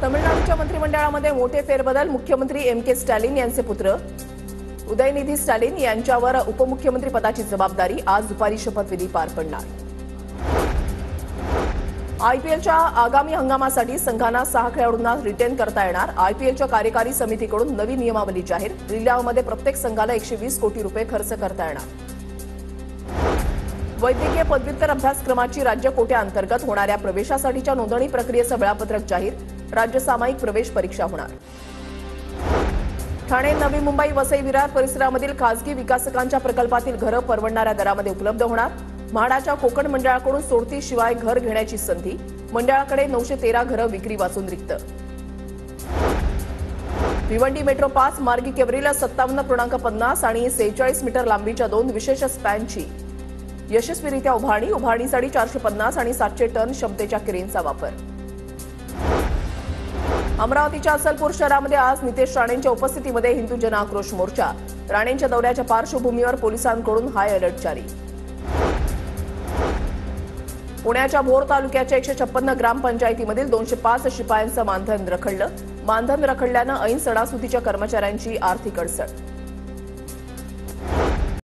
तमिळनाडूच्या मंत्रिमंडळामध्ये मोठे फेरबदल. मुख्यमंत्री एम.के. स्टॅलिन यांचे पुत्र उदयनिधी स्टॅलिन यांच्यावर उपमुख्यमंत्री पदाची जबाबदारी. आज दुपारी शपथविधी पार पडणार. आयपीएलच्या आगामी हंगामासाठी संघांना 6 खेळाडूंना रिटेन करता येणार. आयपीएलच्या कार्यकारी समितीकडून नवी नियमावली जाहीर. लिलावामध्ये प्रत्येक संघाला 120 कोटी रुपये खर्च करता येणार. वैद्यकीय पदव्युत्तर अभ्यासक्रमाची राज्य कोट्याअंतर्गत होणाऱ्या प्रवेशासाठीच्या नोंदणी प्रक्रियेचं वेळापत्रक जाहीर. राज्य सामायिक प्रवेश परीक्षा होणार. ठाणे, नवी मुंबई, वसई, विरार परिसरामधील खासगी विकासकांच्या प्रकल्पातील घरं परवडणाऱ्या दरामध्ये उपलब्ध होणार. म्हाडाच्या कोकण मंडळाकडून सोडतीशिवाय घर घेण्याची संधी. मंडळाकडे 913 घरं विक्री वाचून रिक्त. भिवंडी मेट्रो 5 मार्गिकेवरील 57.50 आणि 46 मीटर लांबीच्या 2 विशेष स्पॅनची यशस्वीरित्या उभारणीसाठी 450 आणि 700 टन क्षमतेच्या क्रेनचा वापर. अमरावतीच्या अचलपूर शहरामध्ये आज नितेश राणेंच्या उपस्थितीमध्ये हिंदू जन आक्रोश मोर्चा. राणेंच्या दौऱ्याच्या पार्श्वभूमीवर पोलिसांकडून हाय अलर्ट जारी. पुण्याच्या भोर तालुक्याच्या 156 ग्रामपंचायतीमधील 205 शिपायांचं मानधन रखडलं. मानधन रखडल्यानं ऐन सणासुदीच्या कर्मचाऱ्यांची आर्थिक अडचण.